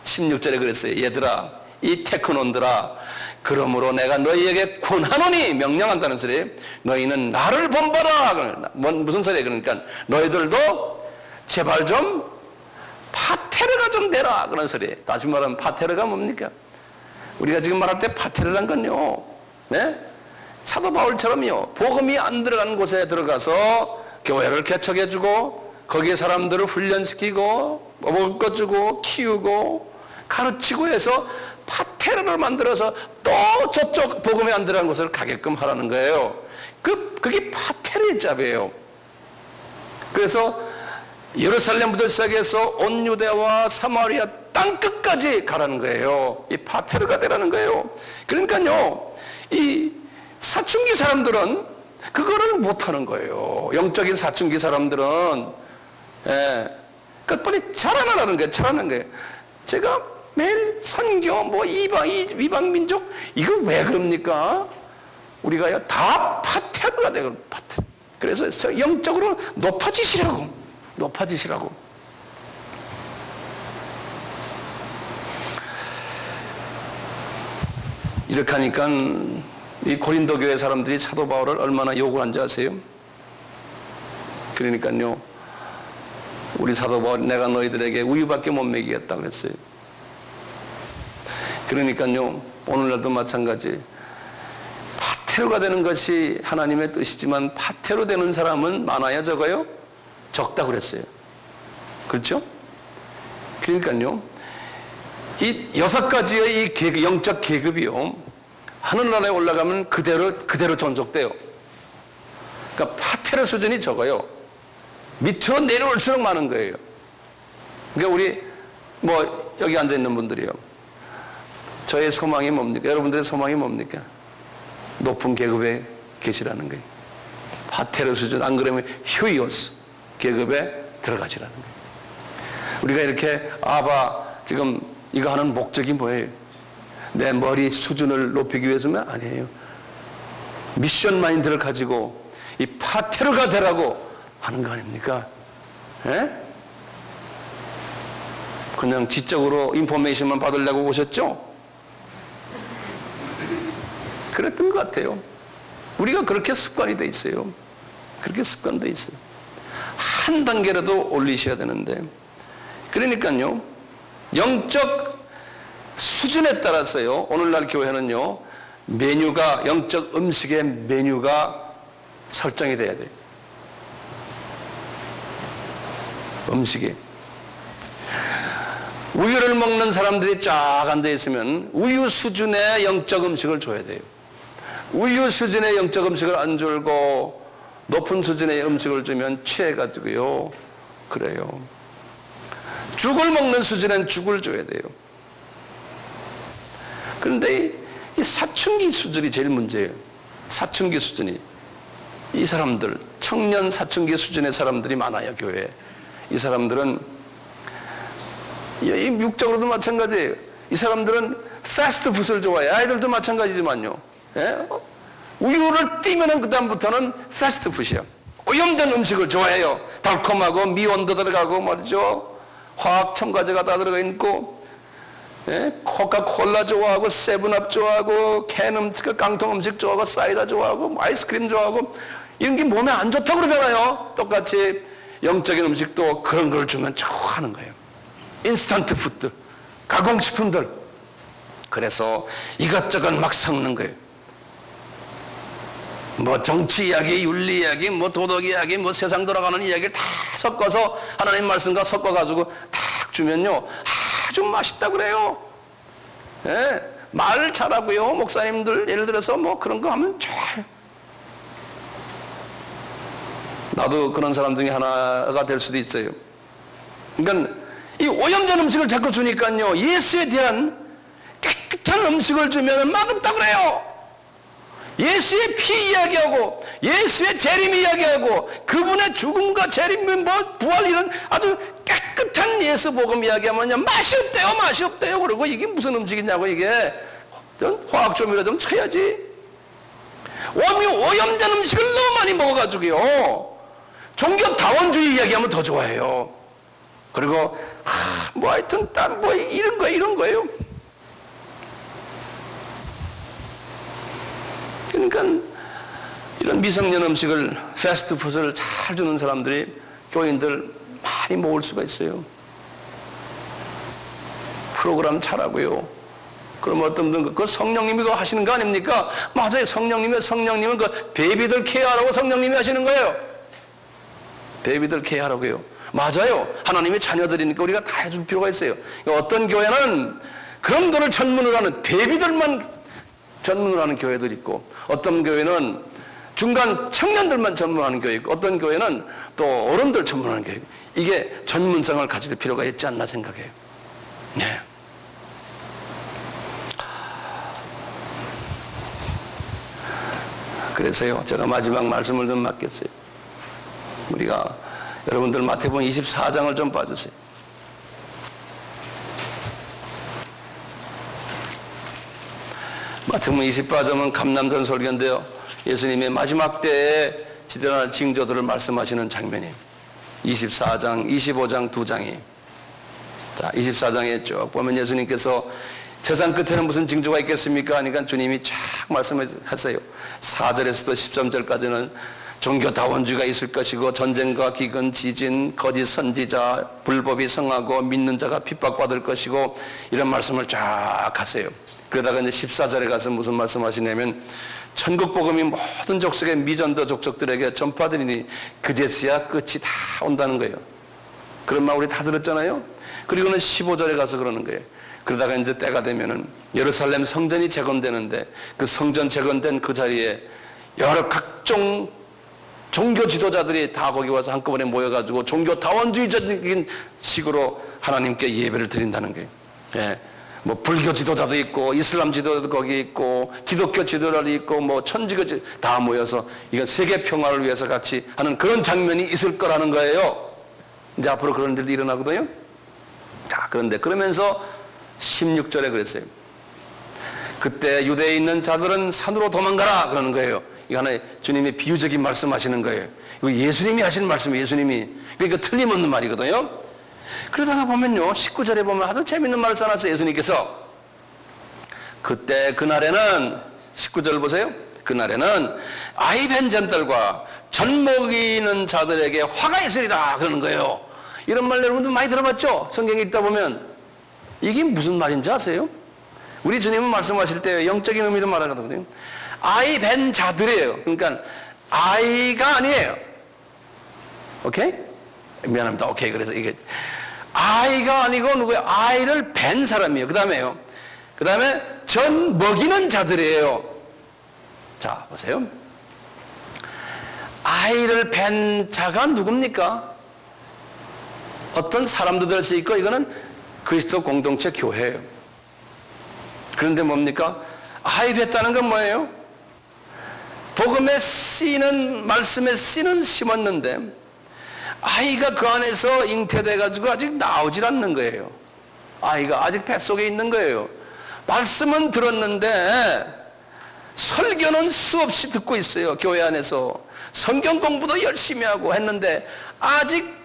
Speaker 1: 16절에 그랬어요. 얘들아, 이 테크논들아, 그러므로 내가 너희에게 권하노니, 명령한다는 소리. 너희는 나를 본받아. 무슨 소리예요? 그러니까 너희들도 제발 좀 파테르가 좀 되라, 그런 소리예요. 다시 말하면 파테르가 뭡니까? 우리가 지금 말할 때 파테르란 건요, 네? 사도 바울처럼요, 복음이 안 들어가는 곳에 들어가서 교회를 개척해주고 거기에 사람들을 훈련시키고 먹을 것 주고 키우고 가르치고 해서 파테르를 만들어서 또 저쪽 복음이 안 들어간 곳을 가게끔 하라는 거예요. 그게 파테르의 잡이에요. 그래서 예루살렘부터 시작해서 온 유대와 사마리아 땅끝까지 가라는 거예요. 이 파테르가 되라는 거예요. 그러니까요, 이 사춘기 사람들은 그거를 못하는 거예요. 영적인 사춘기 사람들은, 빨리 자라나라는 거예요. 자라는 거예요. 제가 매일 선교, 이방 민족, 이거 왜 그럽니까? 우리가요, 다 파테르가 되고, 파테르. 그래서 영적으로 높아지시라고. 이렇게 하니까 이 고린도 교회 사람들이 사도 바울을 얼마나 요구한지 아세요? 그러니까요, 우리 사도 바울이 내가 너희들에게 우유밖에 못 먹이겠다 그랬어요. 그러니까요, 오늘날도 마찬가지. 파테르가 되는 것이 하나님의 뜻이지만 파테르 되는 사람은 많아요, 적어요? 적다 그랬어요. 그렇죠? 그러니까요, 이 6가지의 이 영적 계급이요, 하늘나라에 올라가면 그대로 존속돼요. 그러니까 파테르 수준이 적어요. 밑으로 내려올수록 많은 거예요. 그러니까 우리 여기 앉아 있는 분들이요, 저의 소망이 뭡니까? 여러분들의 소망이 뭡니까? 높은 계급에 계시라는 거예요. 파테르 수준, 안 그러면 휴이오스 계급에 들어가시라는 거예요. 우리가 이렇게 지금 이거 하는 목적이 뭐예요? 내 머리 수준을 높이기 위해서는 아니에요. 미션 마인드를 가지고 이 파테르가 되라고 하는 거 아닙니까? 예? 그냥 지적으로 인포메이션만 받으려고 오셨죠? 그랬던 것 같아요. 우리가 그렇게 습관이 돼 있어요. 그렇게 습관돼 있어요. 한 단계라도 올리셔야 되는데. 그러니까요, 영적 수준에 따라서요, 오늘날 교회는요, 메뉴가, 영적 음식의 메뉴가 설정이 돼야 돼요. 음식이. 우유를 먹는 사람들이 쫙 앉아 있으면 우유 수준의 영적 음식을 줘야 돼요. 우유 수준의 영적 음식을 안 줄고 높은 수준의 음식을 주면 취해가지고요. 그래요. 죽을 먹는 수준엔 죽을 줘야 돼요. 그런데 이 사춘기 수준이 제일 문제예요. 사춘기 수준이. 이 사람들, 청년 사춘기 수준의 사람들이 많아요, 교회에. 이 사람들은, 이 육적으로도 마찬가지예요. 이 사람들은 패스트푸드를 좋아해요. 아이들도 마찬가지지만요. 예? 우유를 띄면은 그다음부터는 패스트푸드야. 오염된 음식을 좋아해요. 달콤하고 미온도 들어가고 말이죠. 화학 첨가제가 다 들어가 있고, 예? 코카콜라 좋아하고 세븐업 좋아하고 캔 음식, 깡통 음식 좋아하고 사이다 좋아하고 아이스크림 좋아하고 이런 게 몸에 안 좋다고 그러잖아요. 똑같이 영적인 음식도 그런 걸 주면 좋아하는 거예요. 인스턴트 푸드, 가공식품들. 그래서 이것저것 막 섞는 거예요. 뭐 정치 이야기, 윤리 이야기, 뭐 도덕 이야기, 뭐 세상 돌아가는 이야기를 다 섞어서 하나님 말씀과 섞어가지고 탁 주면요 아주 맛있다 그래요. 예, 말 잘하고요. 목사님들 예를 들어서 뭐 그런 거 하면 좋아요. 나도 그런 사람 중에 하나가 될 수도 있어요. 그러니까 이 오염된 음식을 자꾸 주니까요 예수에 대한 깨끗한 음식을 주면 맛없다 그래요. 예수의 피 이야기하고 예수의 재림 이야기하고 그분의 죽음과 재림, 뭐 부활 이런 아주 깨끗한 예수 복음 이야기하면 맛이 없대요. 맛이 없대요. 그러고 이게 무슨 음식이냐고 이게 화학 조미료 좀 쳐야지. 오염된 음식을 너무 많이 먹어가지고요 종교 다원주의 이야기하면 더 좋아해요. 그리고 뭐 하여튼 딱 뭐 이런 거예요. 그러니까 이런 미성년 음식을 패스트푸드를 잘 주는 사람들이 교인들 많이 모을 수가 있어요. 프로그램 잘하고요. 그럼 어떤 분은 그 성령님이 그거 하시는 거 아닙니까? 맞아요. 성령님은 그 베이비들 케어하라고 성령님이 하시는 거예요. 베이비들 케어하라고요. 맞아요. 하나님의 자녀들이니까 우리가 다 해줄 필요가 있어요. 어떤 교회는 그런 거를 전문으로 하는 베이비들만 전문으로 하는 교회들이 있고 어떤 교회는 중간 청년들만 전문하는 교회 있고 어떤 교회는 또 어른들 전문하는 교회 있고 이게 전문성을 가질 필요가 있지 않나 생각해요. 네. 그래서요 제가 마지막 말씀을 좀 맡겼어요. 우리가 여러분들 마태복음 24장을 좀 봐주세요. 마태복음 24장은 감남산 설교인데요. 예수님의 마지막 때에 지대한 징조들을 말씀하시는 장면이에요. 24장, 25장 두 장이. 자, 24장에 쭉 보면 예수님께서 세상 끝에는 무슨 징조가 있겠습니까? 하니까 주님이 쫙 말씀하세요. 4절에서도 13절까지는 종교다원주의가 있을 것이고 전쟁과 기근, 지진, 거짓 선지자, 불법이 성하고 믿는 자가 핍박받을 것이고 이런 말씀을 쫙 하세요. 그러다가 이제 14절에 가서 무슨 말씀하시냐면 천국 복음이 모든 족속의 미전도 족속들에게 전파되리니 그제서야 끝이 다 온다는 거예요. 그런 말 우리 다 들었잖아요. 그리고는 15절에 가서 그러는 거예요. 그러다가 이제 때가 되면은 예루살렘 성전이 재건되는데 그 성전 재건된 그 자리에 여러 각종 종교 지도자들이 다 거기 와서 한꺼번에 모여가지고 종교 다원주의적인 식으로 하나님께 예배를 드린다는 거예요. 예. 뭐 불교 지도자도 있고 이슬람 지도자도 거기 있고 기독교 지도자도 있고 뭐 천주교 다 모여서 이건 세계 평화를 위해서 같이 하는 그런 장면이 있을 거라는 거예요. 이제 앞으로 그런 일도 일어나거든요. 자, 그런데 그러면서 16절에 그랬어요. 그때 유대에 있는 자들은 산으로 도망가라 그러는 거예요. 이거 하나의 주님의 비유적인 말씀하시는 거예요. 이거 예수님이 하시는 말씀이에요. 예수님이. 그러니까 틀림없는 말이거든요. 그러다가 보면요 19절에 보면 아주 재밌는 말을 써놨어요. 예수님께서 그때 그날에는 19절 보세요. 그날에는 아이벤 자들과 젖 먹이는 자들에게 화가 있으리라 그러는 거예요. 이런 말 여러분들 많이 들어봤죠? 성경에 읽다 보면 이게 무슨 말인지 아세요? 우리 주님은 말씀하실 때 영적인 의미로 말하거든요. 아이 뵌 자들이에요. 그러니까 아이가 아니에요. 오케이? 미안합니다. 오케이. 그래서 이게 아이가 아니고 누구예요? 아이를 뵌 사람이에요. 그 다음에 전 먹이는 자들이에요. 자, 보세요. 아이를 뵌 자가 누굽니까? 어떤 사람도 될 수 있고, 이거는 그리스도 공동체 교회예요. 그런데 뭡니까? 아이 뵀다는 건 뭐예요? 복음에 쓰이는, 말씀에 쓰이는 심었는데 아이가 그 안에서 잉태돼 가지고 아직 나오질 않는 거예요. 아이가 아직 뱃속에 있는 거예요. 말씀은 들었는데 설교는 수없이 듣고 있어요. 교회 안에서 성경 공부도 열심히 하고 했는데 아직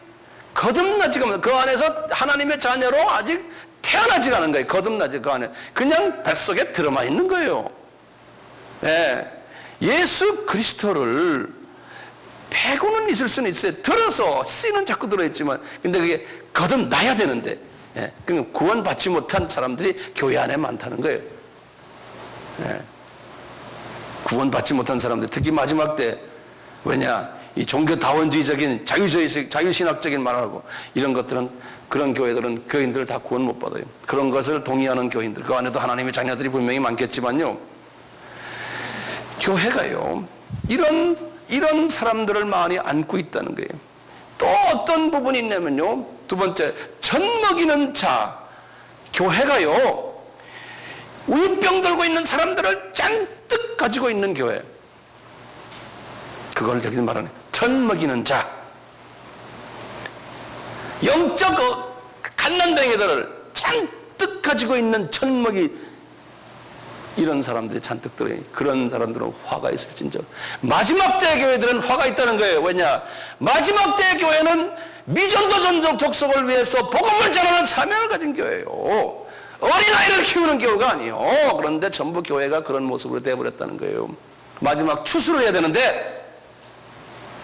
Speaker 1: 거듭나지가 않아요. 그 안에서 하나님의 자녀로 아직 태어나지 않은 거예요. 거듭나지 그 안에 그냥 뱃속에 들어만 있는 거예요. 네. 예수 그리스도를 배고는 있을 수는 있어요. 들어서 씨는 자꾸 들어있지만 근데 그게 거듭나야 되는데, 예. 그러니까 구원받지 못한 사람들이 교회 안에 많다는 거예요. 예. 구원받지 못한 사람들, 특히 마지막 때, 왜냐, 이 종교다원주의적인 자유신학적인 말하고 이런 것들은, 그런 교회들은 교인들 다 구원 못 받아요. 그런 것을 동의하는 교인들, 그 안에도 하나님의 자녀들이 분명히 많겠지만요, 교회가요, 이런 사람들을 많이 안고 있다는 거예요. 또 어떤 부분이 있냐면요, 두 번째, 젖 먹이는 자, 교회가요, 우유병 들고 있는 사람들을 잔뜩 가지고 있는 교회. 그걸 저기 말하는 젖 먹이는 자. 영적 갓난뱅이들을 잔뜩 가지고 있는 젖 먹이, 이런 사람들이 잔뜩 들어요. 그런 사람들은 화가 있을진저. 마지막 때의 교회들은 화가 있다는 거예요. 왜냐? 마지막 때의 교회는 미전도 전적 족속을 위해서 복음을 전하는 사명을 가진 교회예요. 어린아이를 키우는 교회가 아니에요. 그런데 전부 교회가 그런 모습으로 되어버렸다는 거예요. 마지막 추수를 해야 되는데,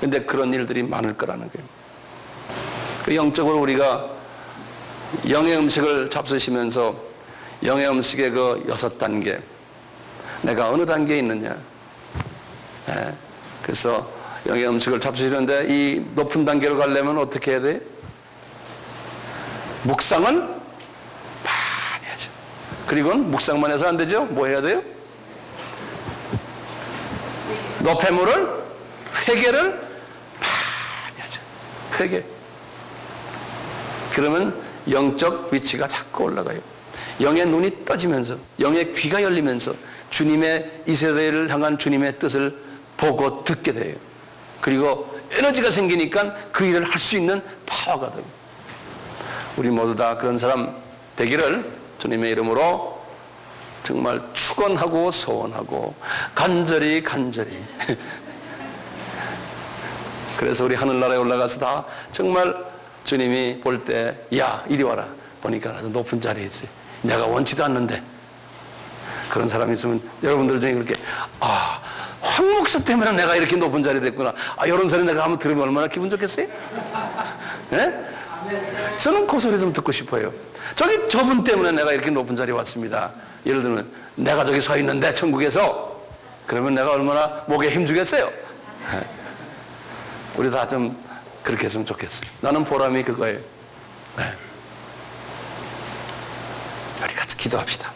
Speaker 1: 근데 그런 일들이 많을 거라는 거예요. 그 영적으로 우리가 영의 음식을 잡수시면서 영의 음식의 그 6단계, 내가 어느 단계에 있느냐. 예. 그래서 영의 음식을 잡수시는데 이 높은 단계로 가려면 어떻게 해야 돼? 묵상을 많이 하죠. 그리고는 묵상만 해서 안 되죠. 뭐 해야 돼요? 노폐물을, 회개를 많이 하죠. 회개. 그러면 영적 위치가 자꾸 올라가요. 영의 눈이 떠지면서, 영의 귀가 열리면서 주님의, 이 세대를 향한 주님의 뜻을 보고 듣게 돼요. 그리고 에너지가 생기니까 그 일을 할 수 있는 파워가 돼요. 우리 모두 다 그런 사람 되기를 주님의 이름으로 정말 축원하고 소원하고 간절히 그래서 우리 하늘나라에 올라가서 다 정말 주님이 볼 때, 야 이리 와라, 보니까 아주 높은 자리에 있어요. 내가 원치도 않는데. 그런 사람이 있으면 여러분들 중에 그렇게, 아, 황 목사 때문에 내가 이렇게 높은 자리에 됐구나, 아, 이런 소리 내가 한번 들으면 얼마나 기분 좋겠어요? 네? 저는 그 소리 좀 듣고 싶어요. 저분 때문에 내가 이렇게 높은 자리에 왔습니다. 예를 들면 내가 저기 서 있는데 천국에서, 그러면 내가 얼마나 목에 힘주겠어요? 네. 우리 다 좀 그렇게 했으면 좋겠어요. 나는 보람이 그거예요. 네. 우리 같이 기도합시다.